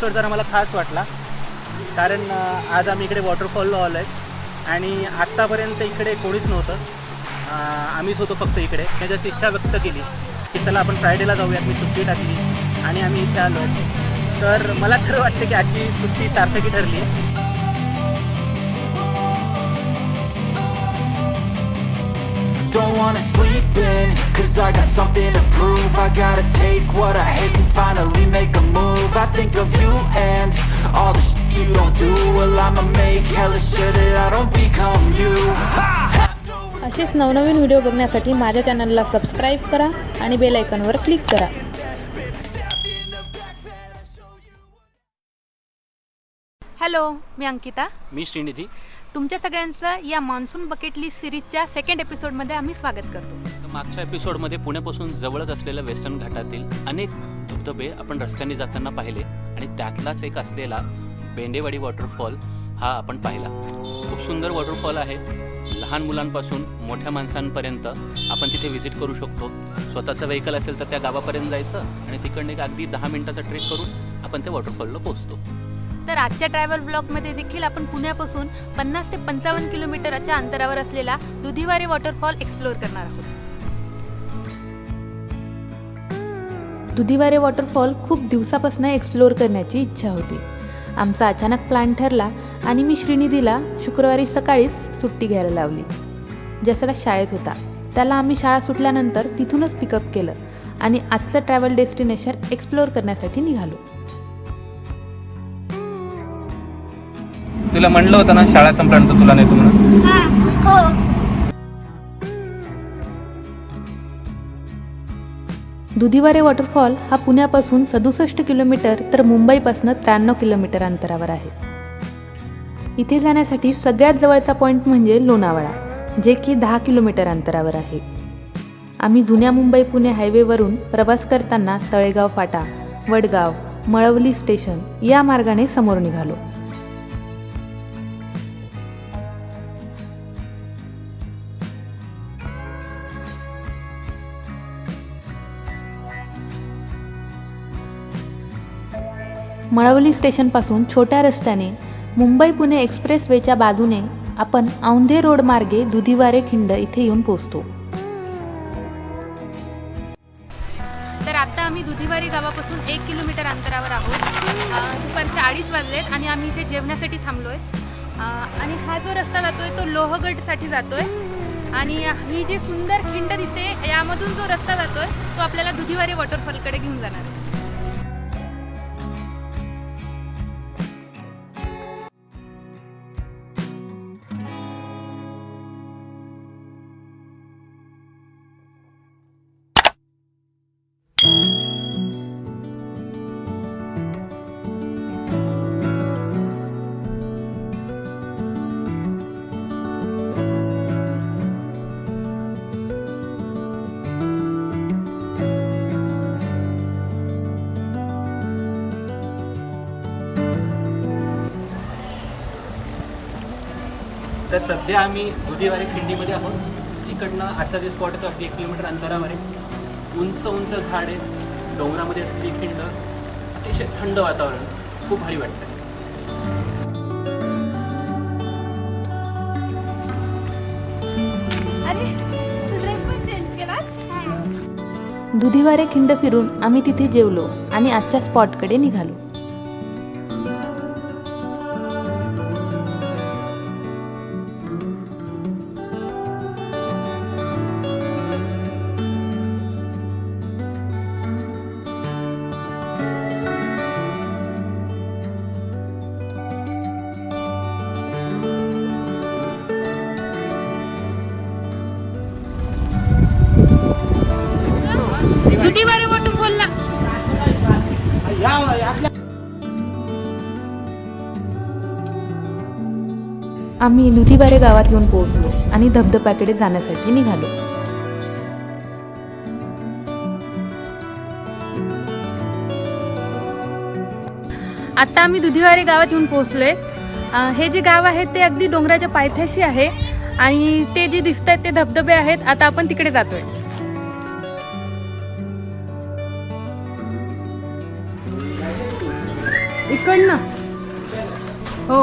जरा मला खास वाटला कारण आज आम्ही इकडे वॉटरफॉलला आलो आहे आणि आत्तापर्यंत इकडे कोणीच नव्हतं. आम्हीच होतो फक्त इकडे. मी जशी इच्छा व्यक्त केली की चला आपण फ्रायडेला जाऊयात. मी सुट्टी टाकली आणि आम्ही इथे आलो आहे. तर मला खरं वाटतं की आजची सुट्टी सार्थकी ठरली. Don't wanna sleep in, cause I got something to prove. I gotta take what I hate and finally make a move. I think of you and all the shit you don't do. Well, I'ma make hella sure that I don't become you. असेच नवनवीन video बघण्यासाठी माझ्या चॅनलला subscribe करा आणि bell आयकॉनवर click करा. Hello, मी अंकिता. मी श्रीनिधी. तुमच्या सगळ्यांचं या मान्सून बकेट लिस्ट सिरीजच्या सेकंड एपिसोडमध्ये आम्ही स्वागत करतो. मागच्या एपिसोडमध्ये पुण्यापासून जवळच असलेल्या वेस्टर्न घाटातील अनेक धबधबे आपण रस्त्याने जाताना पाहिले आणि त्यातलाच एक असलेला बेंडेवाडी वॉटरफॉल हा आपण पाहिला. खूप सुंदर वॉटरफॉल आहे. लहान मुलांपासून मोठ्या माणसांपर्यंत आपण तिथे व्हिजिट करू शकतो. स्वतःचं व्हेकल असेल तर त्या गावापर्यंत जायचं आणि तिकडनं एक अगदी 10 मिनिटाचा ट्रेक करून आपण त्या वॉटरफॉलला पोहोचतो. तर आजच्या ट्रॅव्हल ब्लॉगमध्ये देखील आपण पुण्यापासून 50 ते 55 किलोमीटरच्या अंतरावर असलेला दुधीवारे वॉटरफॉल एक्सप्लोअर करणार आहोत. दुधीवारे वॉटरफॉल खूप दिवसापासून एक्सप्लोअर करण्याची इच्छा होती. आमचा अचानक प्लॅन ठरला आणि मी श्रीनिधीला शुक्रवारी सकाळीच सुट्टी घ्यायला लावली. ज्याला शाळेत होता त्याला आम्ही शाळा सुटल्यानंतर तिथूनच पिकअप केलं आणि आजचं ट्रॅव्हल डेस्टिनेशन एक्सप्लोअर करण्यासाठी निघालो. तुला म्हणलं होतं ना शाळा संपल्यानंतर तुला नेतो म्हणून. दुधीवारे वॉटरफॉल हा पुण्यापासून 67 किलोमीटर तर मुंबईपासून 93 किलोमीटर अंतरावर आहे. इथे जाण्यासाठी सगळ्यात जवळचा पॉईंट म्हणजे लोणावळा, जे की 10 किलोमीटर अंतरावर आहे. आम्ही जुन्या मुंबई पुणे हायवेवरून प्रवास करताना तळेगाव फाटा, वडगाव, मळवली स्टेशन या मार्गाने समोर निघालो. मळवली स्टेशनपासून छोट्या रस्त्याने मुंबई पुणे एक्सप्रेसवेच्या बाजूने आपण औंधे रोड मार्गे दुधीवारे खिंड इथे येऊन पोहोचतो. तर आता आम्ही दुधीवारे गावापासून 1 किलोमीटर अंतरावर आहोत. दुपारचे 2:30 वाजलेत आणि आम्ही इथे जेवणासाठी थांबलोय. आणि हा जो रस्ता जातोय तो लोहगडसाठी जातोय आणि ही जी सुंदर खिंड दिसते यामधून जो रस्ता जातोय तो आपल्याला दुधीवारे वॉटरफॉलकडे घेऊन जाणार आहे. तर सध्या आम्ही दुधीवारे खिंडीमध्ये आहोत. इकडनं आजचा जे स्पॉट आहे तो अगदी 1 किलोमीटर अंतरावर आहे. उंच उंच झाडे, डोंगरामध्ये असलेली खिंड, अतिशय थंड वातावरण, खूप भारी वाटतं. दुधीवारे खिंड फिरून आम्ही तिथे जेवलो आणि आजच्या स्पॉटकडे निघालो. दुधीवारे वॉटरफॉलला आम्ही दुधीवारे गावात येऊन पोहोचलो आणि धबधब्याकडे जाण्यासाठी निघालो. आता आम्ही दुधीवारे गावात येऊन पोहोचलोय. हे जे गाव आहे ते अगदी डोंगराच्या पायथ्याशी आहे आणि ते जे दिसत आहेत ते धबधबे आहेत. आता आपण तिकडे जातोय. इकडनं हो.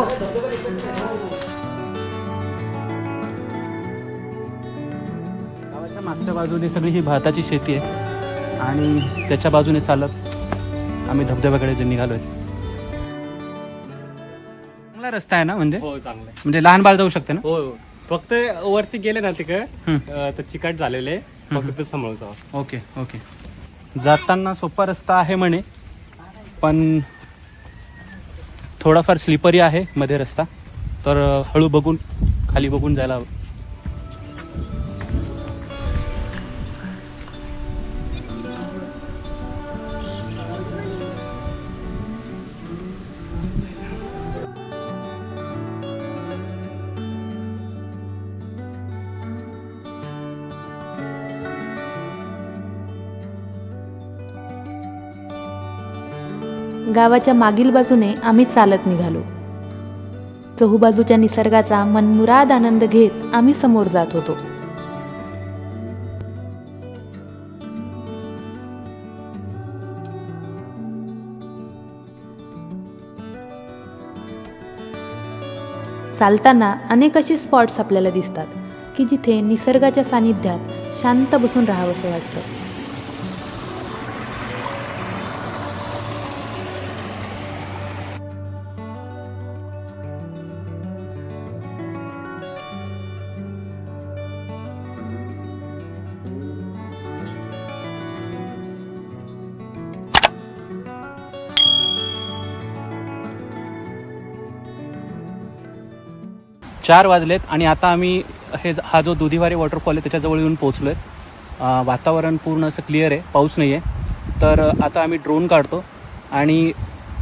गावाच्या मागच्या बाजूने सगळी ही भाताची शेती आहे आणि त्याच्या बाजूने चालत आम्ही धबधब्याकडे निघालोय. चांगला रस्ता आहे ना, म्हणजे हो चांगलं आहे. म्हणजे लहान बाळ जाऊ शकते ना. हो फक्त वरती गेले ना तिकडे तर चिकट झालेले फक्त समोर जावं. Okay okay. जाताना सोपा रस्ता आहे म्हणे, पण थोडाफार स्लिपरी आहे मध्ये रस्ता, तर हळू बघून खाली बघून जायला हवं. गावाच्या मागील बाजूने आम्ही चालत निघालो. चहूबाजूच्या निसर्गाचा मनमुराद आनंद घेत आम्ही समोर जात होतो. चालताना अनेक असे स्पॉट्स आपल्याला दिसतात की जिथे निसर्गाच्या सानिध्यात शांत बसून राहावंसं वाटतं. चार वाजलेत आणि आता आम्ही हा जो दुधीवारे वॉटरफॉल आहे त्याच्याजवळ येऊन पोहोचलो आहे. वातावरण पूर्ण असं क्लिअर आहे, पाऊस नाही आहे. तर आता आम्ही ड्रोन काढतो आणि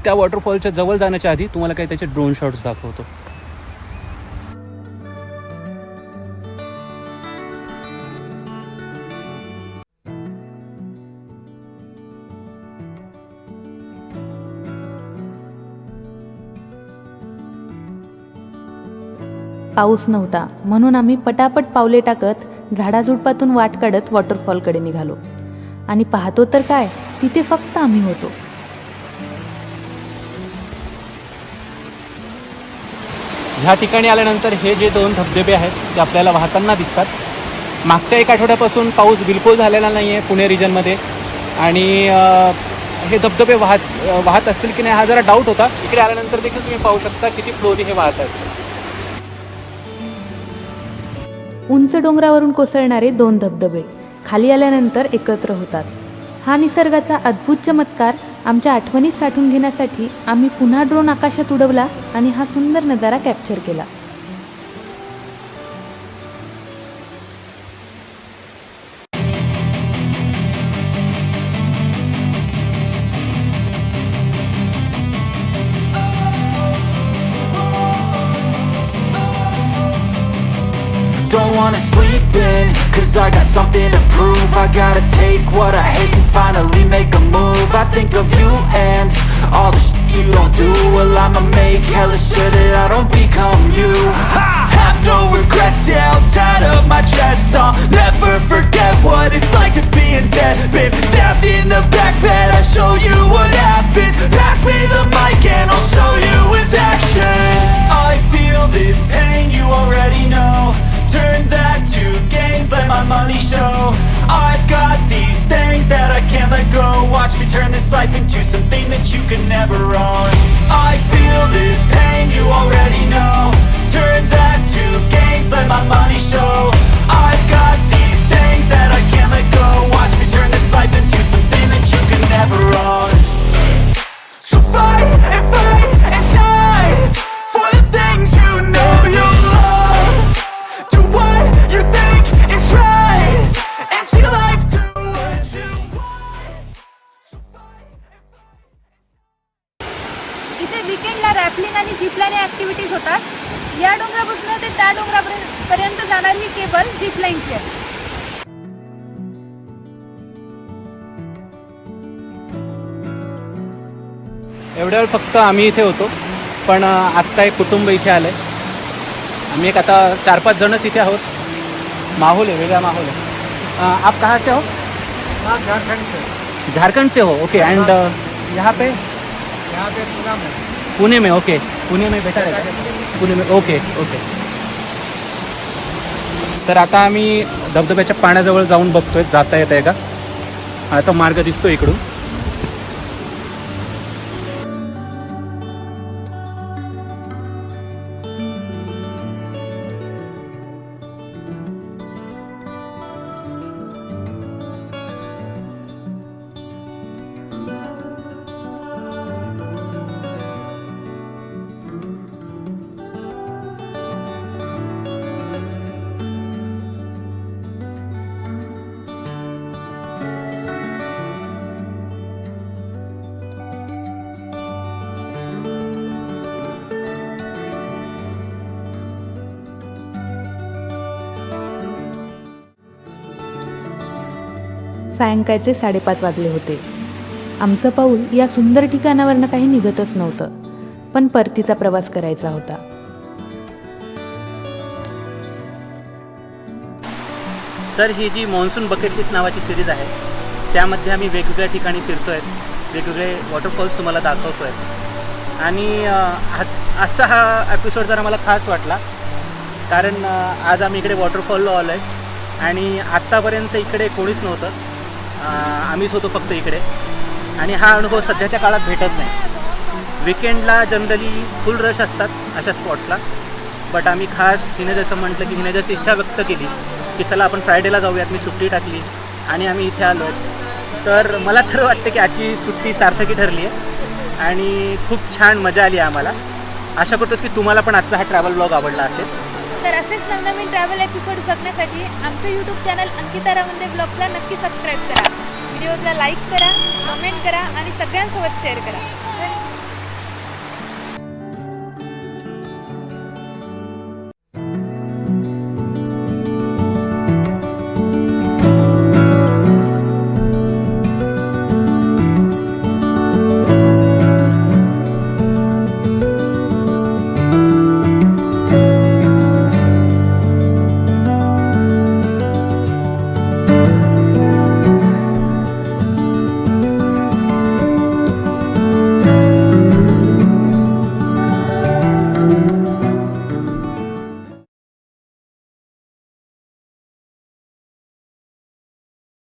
त्या वॉटरफॉलच्या जवळ जाण्याच्या आधी तुम्हाला काही त्याचे ड्रोन शॉट्स दाखवतो. पाऊस नव्हता म्हणून आम्ही पटापट पावले टाकत झाडाझुडपातून वाट काढत वॉटरफॉलकडे निघालो आणि पाहतो तर काय, तिथे फक्त आम्ही होतो. ह्या ठिकाणी आल्यानंतर हे जे दोन धबधबे आहेत ते आपल्याला वाहताना दिसतात. मागच्या एक आठवड्यापासून पाऊस बिलकुल झालेला नाही आहे पुणे रिजनमध्ये आणि हे धबधबे वाहत असतील की नाही हा जरा डाऊट होता. इकडे आल्यानंतर देखील तुम्ही पाहू शकता किती फ्लोरी हे वाहत आहेत. उंच डोंगरावरून कोसळणारे दोन धबधबे खाली आल्यानंतर एकत्र होतात. हा निसर्गाचा अद्भुत चमत्कार आमच्या आठवणीत साठवून घेण्यासाठी आम्ही पुन्हा ड्रोन आकाशात उडवला आणि हा सुंदर नजारा कॅप्चर केला. Don't wanna sleep in, cause I got something to prove. I gotta take what I hate and finally make a move. I think of you and all the shit you don't do. Well, I'ma make hella sure that I don't become you. I have no regrets, yeah, I'll tie up my chest. I'll never forget what it's like to be in debt. Been stabbed in the back bed, I'll show you what happens. Pass me the mic and I'll show you with action. I feel this pain, you already know. Turn that to gains, let my money show. I've got these things that I can't let go. Watch me turn this life into something that you could never own. I feel this pain, you already know. Turn that to gains, let my money show. I've got these things that I can't let go. Watch me turn this life into something that you could never own. So fight and die for the things you know you love. Do what you think is right and see life do what you want. So fight. इथे वीकेंडला rappelling आणि zipline activities होतात. या डोंगरापासून ते त्या डोंगरापर्यंत जाणारी cable झिपलाईनची आहे. एवढ्या वेळ फक्त आम्ही इथे होतो, पण आत्ता एक कुटुंब इथे आलं आहे. आम्ही एक आता 4-5 जणच इथे आहोत. माहौल है, वेगळा माहौल है. आप कहाँ से हो? झारखंड से. झारखंड से हो. ओके. एंड यहाँ पे पुणे में ओके, पुणे में बेटर है, पुणे में ओके ओके. तर आता आम्ही धबधब्याच्या पाण्याजवळ जाऊन बघतोय, जाता येत आहे का. आता मार्ग दिसतो इकडून. सायंकाळचे 5:30 वाजले होते. आमचं पाऊल या सुंदर ठिकाणावरनं काही निघतच नव्हतं, पण परतीचा प्रवास करायचा होता. तर ही जी मान्सून बकेट लिस्ट नावाची सिरीज आहे, त्यामध्ये आम्ही वेगवेगळ्या ठिकाणी फिरतोय, वेगवेगळे वॉटरफॉल्स तुम्हाला दाखवतोय. आणि आजचा हा एपिसोड जरा मला खास वाटला, कारण आज आम्ही इकडे वॉटरफॉलला आलो आहे आणि आत्तापर्यंत इकडे कोणीच नव्हतं, आम्हीच होतो फक्त इकडे. आणि हा अनुभव सध्याच्या काळात भेटत नाही. विकेंडला जनरली फुल रश असतात अशा स्पॉट्सला, बट आम्ही खास हिने जसं म्हटलं की हिने जशी इच्छा व्यक्त केली की चला आपण फ्रायडेला जाऊयात, मी सुट्टी टाकली आणि आम्ही इथे आलो आहे. तर मला तर वाटतं की आजची सुट्टी सार्थकी ठरली आहे आणि खूप छान मजा आली आम्हाला. आशा करतो की तुम्हाला पण आजचा हा ट्रॅव्हल ब्लॉग आवडला असेल. तर असेच नवनवीन ट्रॅव्हल एपिसोड बघण्यासाठी आमचं यूट्यूब चॅनल अंकिता रावंदे ब्लॉग्सला नक्की सबस्क्राईब करा. व्हिडिओजला लाईक करा, कमेंट करा आणि सगळ्यांसोबत शेअर करा.